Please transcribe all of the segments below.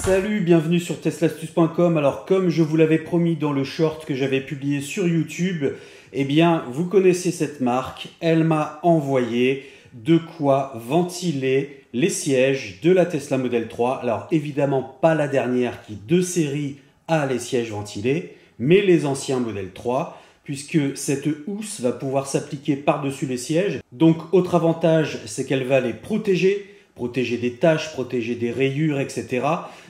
Salut, bienvenue sur teslastuce.com. Alors comme je vous l'avais promis dans le short que j'avais publié sur YouTube, eh bien vous connaissez cette marque, elle m'a envoyé de quoi ventiler les sièges de la Tesla Model 3. Alors évidemment pas la dernière qui de série a les sièges ventilés, mais les anciens Model 3, puisque cette housse va pouvoir s'appliquer par-dessus les sièges. Donc autre avantage, c'est qu'elle va les protéger des taches, protéger des rayures, etc.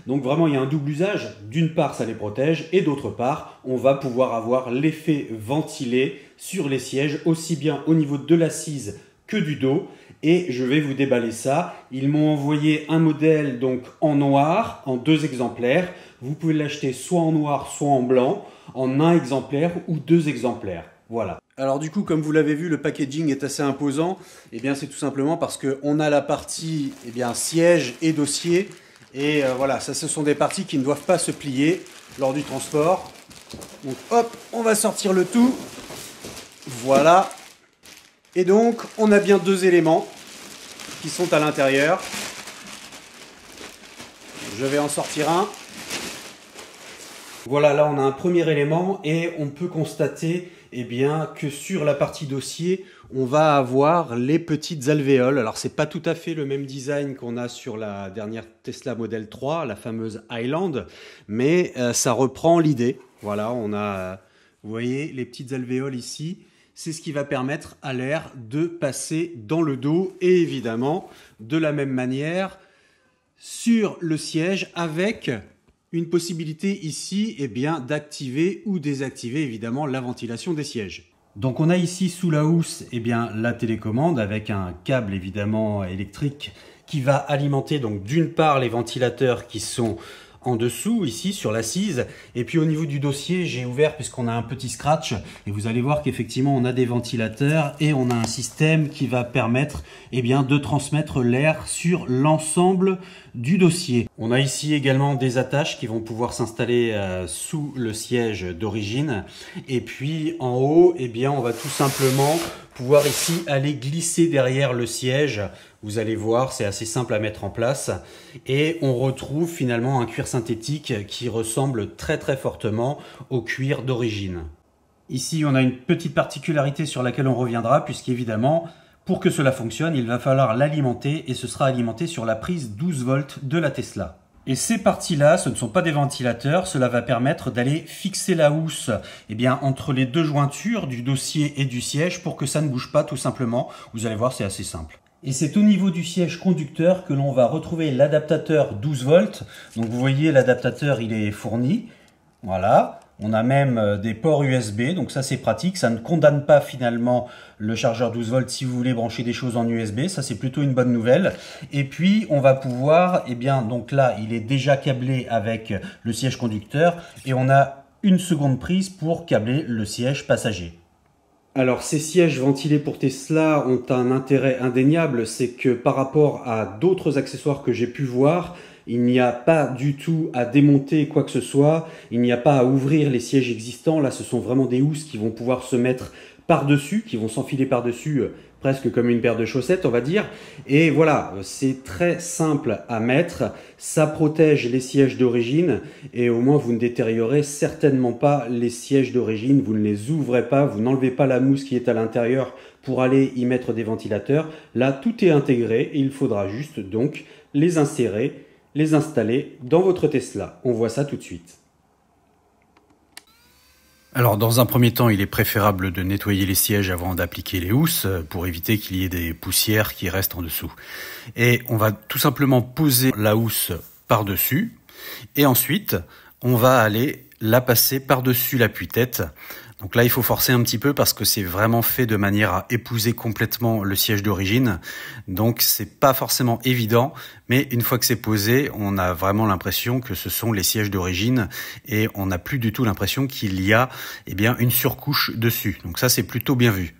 Donc vraiment, il y a un double usage. D'une part, ça les protège et d'autre part, on va pouvoir avoir l'effet ventilé sur les sièges, aussi bien au niveau de l'assise que du dos. Et je vais vous déballer ça. Ils m'ont envoyé un modèle donc en noir, en 2 exemplaires. Vous pouvez l'acheter soit en noir, soit en blanc, en 1 exemplaire ou 2 exemplaires. Voilà. Alors du coup, comme vous l'avez vu, le packaging est assez imposant. Eh bien, c'est tout simplement parce qu'on a la partie siège et dossier. Et voilà, ça, ce sont des parties qui ne doivent pas se plier lors du transport. Donc hop, on va sortir le tout. Voilà. Et donc, on a bien 2 éléments qui sont à l'intérieur. Je vais en sortir un. Voilà, là on a un premier élément et on peut constater que sur la partie dossier, on va avoir les petites alvéoles. Alors c'est pas tout à fait le même design qu'on a sur la dernière Tesla Model 3, la fameuse Highland, mais ça reprend l'idée. Voilà, on a, vous voyez, les petites alvéoles ici. C'est ce qui va permettre à l'air de passer dans le dos et évidemment, de la même manière, sur le siège avec une possibilité ici d'activer ou désactiver évidemment la ventilation des sièges. Donc on a ici sous la housse la télécommande avec un câble évidemment électrique qui va alimenter donc d'une part les ventilateurs qui sont en dessous ici sur l'assise et puis au niveau du dossier j'ai ouvert puisqu'on a un petit scratch et vous allez voir qu'effectivement on a des ventilateurs et on a un système qui va permettre de transmettre l'air sur l'ensemble du dossier. On a ici également des attaches qui vont pouvoir s'installer sous le siège d'origine et puis en haut on va tout simplement pouvoir ici aller glisser derrière le siège. Vous allez voir, c'est assez simple à mettre en place et on retrouve finalement un cuir synthétique qui ressemble très très fortement au cuir d'origine. Ici, on a une petite particularité sur laquelle on reviendra puisqu'évidemment, pour que cela fonctionne, il va falloir l'alimenter et ce sera alimenté sur la prise 12 volts de la Tesla. Et ces parties-là, ce ne sont pas des ventilateurs, cela va permettre d'aller fixer la housse entre les 2 jointures du dossier et du siège pour que ça ne bouge pas tout simplement. Vous allez voir, c'est assez simple. Et c'est au niveau du siège conducteur que l'on va retrouver l'adaptateur 12 volts. Donc vous voyez, l'adaptateur il est fourni. Voilà. On a même des ports USB, donc ça c'est pratique. Ça ne condamne pas finalement le chargeur 12 volts si vous voulez brancher des choses en USB. Ça c'est plutôt une bonne nouvelle. Et puis on va pouvoir, donc là il est déjà câblé avec le siège conducteur. Et on a une seconde prise pour câbler le siège passager. Alors ces sièges ventilés pour Tesla ont un intérêt indéniable, c'est que par rapport à d'autres accessoires que j'ai pu voir, il n'y a pas du tout à démonter quoi que ce soit, il n'y a pas à ouvrir les sièges existants, là ce sont vraiment des housses qui vont pouvoir se mettre par-dessus, qui vont s'enfiler par-dessus presque comme une paire de chaussettes on va dire. Et voilà, c'est très simple à mettre, ça protège les sièges d'origine et au moins vous ne détériorez certainement pas les sièges d'origine, vous ne les ouvrez pas, vous n'enlevez pas la mousse qui est à l'intérieur pour aller y mettre des ventilateurs. Là tout est intégré et il faudra juste donc les insérer, les installer dans votre Tesla. On voit ça tout de suite. Alors dans un premier temps, il est préférable de nettoyer les sièges avant d'appliquer les housses pour éviter qu'il y ait des poussières qui restent en dessous. Et on va tout simplement poser la housse par-dessus et ensuite on va aller la passer par-dessus l'appui-tête. Donc là, il faut forcer un petit peu parce que c'est vraiment fait de manière à épouser complètement le siège d'origine. Donc c'est pas forcément évident, mais une fois que c'est posé, on a vraiment l'impression que ce sont les sièges d'origine et on n'a plus du tout l'impression qu'il y a une surcouche dessus. Donc ça, c'est plutôt bien vu.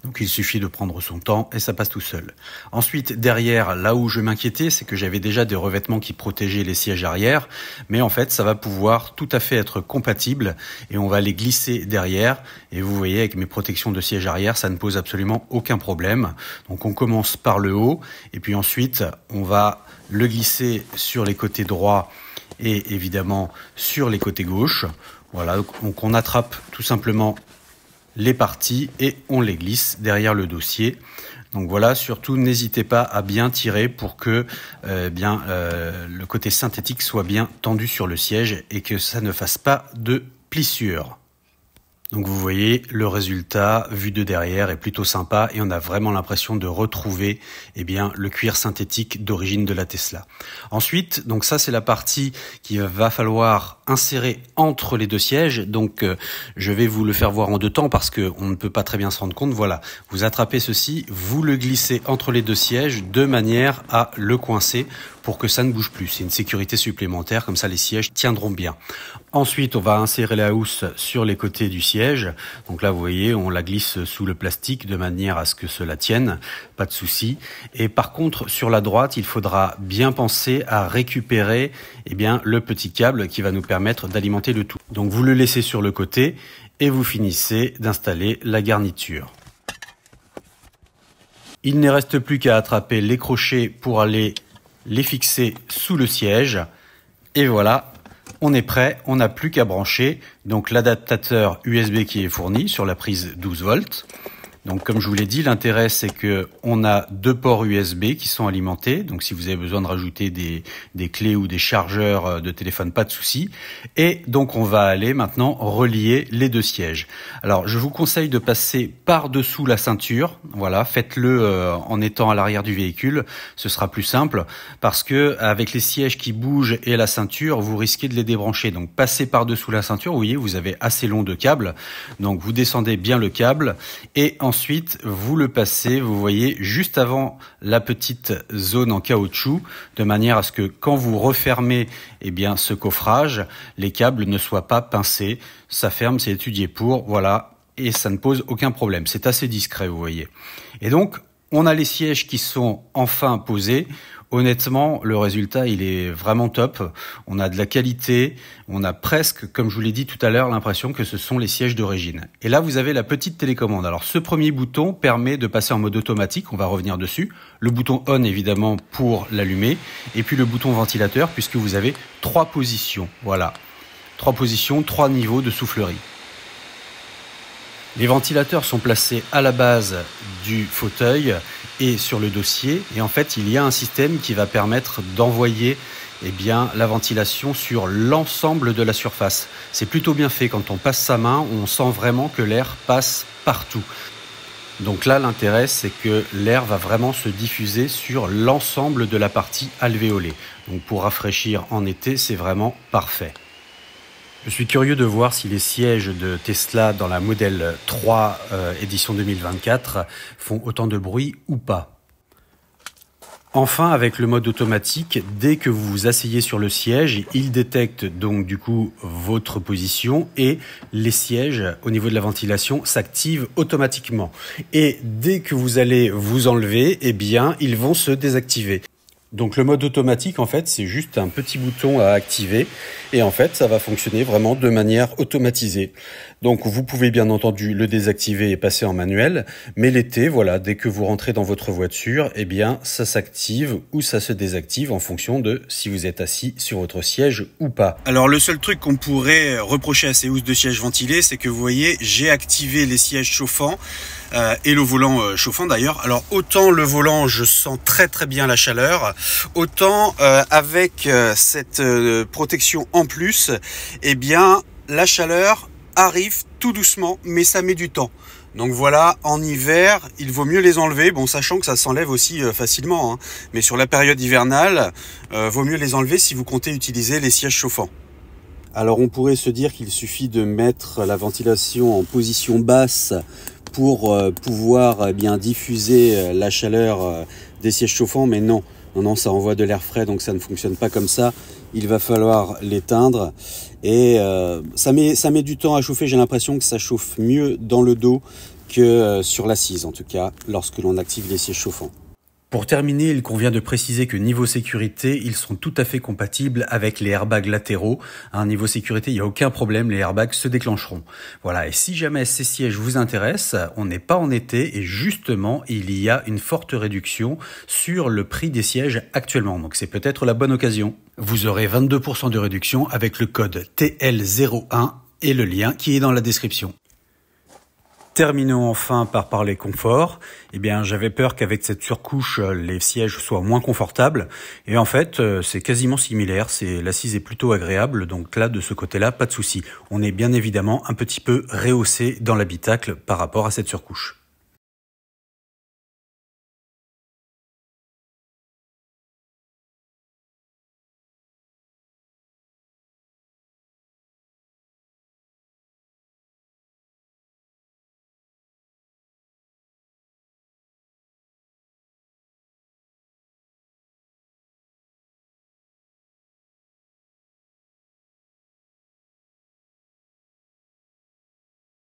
Donc il suffit de prendre son temps et ça passe tout seul. Ensuite, derrière, là où je m'inquiétais, c'est que j'avais déjà des revêtements qui protégeaient les sièges arrière, mais en fait, ça va pouvoir tout à fait être compatible et on va les glisser derrière. Et vous voyez, avec mes protections de siège arrière, ça ne pose absolument aucun problème. Donc on commence par le haut et puis ensuite, on va le glisser sur les côtés droits et évidemment sur les côtés gauches. Voilà, donc on attrape tout simplement les parties et on les glisse derrière le dossier. Donc voilà, surtout n'hésitez pas à bien tirer pour que le côté synthétique soit bien tendu sur le siège et que ça ne fasse pas de plissures. Donc vous voyez, le résultat vu de derrière est plutôt sympa et on a vraiment l'impression de retrouver le cuir synthétique d'origine de la Tesla. Ensuite, donc ça c'est la partie qu'il va falloir insérer entre les deux sièges. Donc je vais vous le faire voir en deux temps parce que on ne peut pas très bien se rendre compte. Voilà, vous attrapez ceci, vous le glissez entre les deux sièges de manière à le coincer pour que ça ne bouge plus. C'est une sécurité supplémentaire, comme ça les sièges tiendront bien. Ensuite, on va insérer la housse sur les côtés du siège. Donc là, vous voyez, on la glisse sous le plastique de manière à ce que cela tienne, pas de souci. Et par contre, sur la droite, il faudra bien penser à récupérer le petit câble qui va nous permettre d'alimenter le tout. Donc vous le laissez sur le côté et vous finissez d'installer la garniture. Il ne reste plus qu'à attraper les crochets pour aller les fixer sous le siège. Et voilà, on est prêt, on n'a plus qu'à brancher donc l'adaptateur USB qui est fourni sur la prise 12 volts. Donc comme je vous l'ai dit, l'intérêt c'est que on a deux ports USB qui sont alimentés. Donc si vous avez besoin de rajouter des clés ou des chargeurs de téléphone, pas de souci. Et donc on va aller maintenant relier les deux sièges. Alors je vous conseille de passer par-dessous la ceinture. Voilà, faites-le en étant à l'arrière du véhicule, ce sera plus simple parce que avec les sièges qui bougent et la ceinture, vous risquez de les débrancher. Donc passez par-dessous la ceinture, vous voyez, vous avez assez long de câble. Donc vous descendez bien le câble et ensuite, vous le passez, vous voyez, juste avant la petite zone en caoutchouc, de manière à ce que quand vous refermez ce coffrage, les câbles ne soient pas pincés. Ça ferme, c'est étudié pour, voilà, et ça ne pose aucun problème. C'est assez discret, vous voyez. Et donc, on a les sièges qui sont enfin posés. Honnêtement, le résultat, il est vraiment top. On a de la qualité. On a presque, comme je vous l'ai dit tout à l'heure, l'impression que ce sont les sièges d'origine. Et là, vous avez la petite télécommande. Alors, ce premier bouton permet de passer en mode automatique. On va revenir dessus. Le bouton on, évidemment, pour l'allumer. Et puis le bouton ventilateur, puisque vous avez 3 positions. Voilà. 3 positions, 3 niveaux de soufflerie. Les ventilateurs sont placés à la base du fauteuil et sur le dossier. Et en fait, il y a un système qui va permettre d'envoyer la ventilation sur l'ensemble de la surface. C'est plutôt bien fait. Quand on passe sa main, on sent vraiment que l'air passe partout. Donc là, l'intérêt, c'est que l'air va vraiment se diffuser sur l'ensemble de la partie alvéolée. Donc pour rafraîchir en été, c'est vraiment parfait. Je suis curieux de voir si les sièges de Tesla dans la Model 3 édition 2024 font autant de bruit ou pas. Enfin, avec le mode automatique, dès que vous vous asseyez sur le siège, il détecte donc du coup votre position et les sièges au niveau de la ventilation s'activent automatiquement. Et dès que vous allez vous enlever, ils vont se désactiver. Donc le mode automatique, en fait, c'est juste un petit bouton à activer et en fait, ça va fonctionner vraiment de manière automatisée. Donc vous pouvez bien entendu le désactiver et passer en manuel, mais l'été, voilà, dès que vous rentrez dans votre voiture, ça s'active ou ça se désactive en fonction de si vous êtes assis sur votre siège ou pas. Alors le seul truc qu'on pourrait reprocher à ces housses de siège ventilées, c'est que vous voyez, j'ai activé les sièges chauffants et le volant chauffant d'ailleurs. Alors autant le volant, je sens très très bien la chaleur, autant avec cette protection en plus, la chaleur arrive tout doucement, mais ça met du temps. Donc voilà, en hiver, il vaut mieux les enlever, bon, sachant que ça s'enlève aussi facilement, hein. Mais sur la période hivernale, vaut mieux les enlever si vous comptez utiliser les sièges chauffants. Alors on pourrait se dire qu'il suffit de mettre la ventilation en position basse pour pouvoir diffuser la chaleur des sièges chauffants, mais non, ça envoie de l'air frais, donc ça ne fonctionne pas comme ça. Il va falloir l'éteindre et ça met du temps à chauffer. J'ai l'impression que ça chauffe mieux dans le dos que sur l'assise, en tout cas, lorsque l'on active les sièges chauffants. Pour terminer, il convient de préciser que niveau sécurité, ils sont tout à fait compatibles avec les airbags latéraux. Niveau sécurité, il n'y a aucun problème, les airbags se déclencheront. Voilà, et si jamais ces sièges vous intéressent, on n'est pas en été et justement, il y a une forte réduction sur le prix des sièges actuellement. Donc c'est peut-être la bonne occasion. Vous aurez 22% de réduction avec le code TL01 et le lien qui est dans la description. Terminons enfin par parler confort. J'avais peur qu'avec cette surcouche, les sièges soient moins confortables. Et en fait, c'est quasiment similaire. L'assise est plutôt agréable. Donc là, de ce côté-là, pas de souci. On est bien évidemment un petit peu rehaussé dans l'habitacle par rapport à cette surcouche.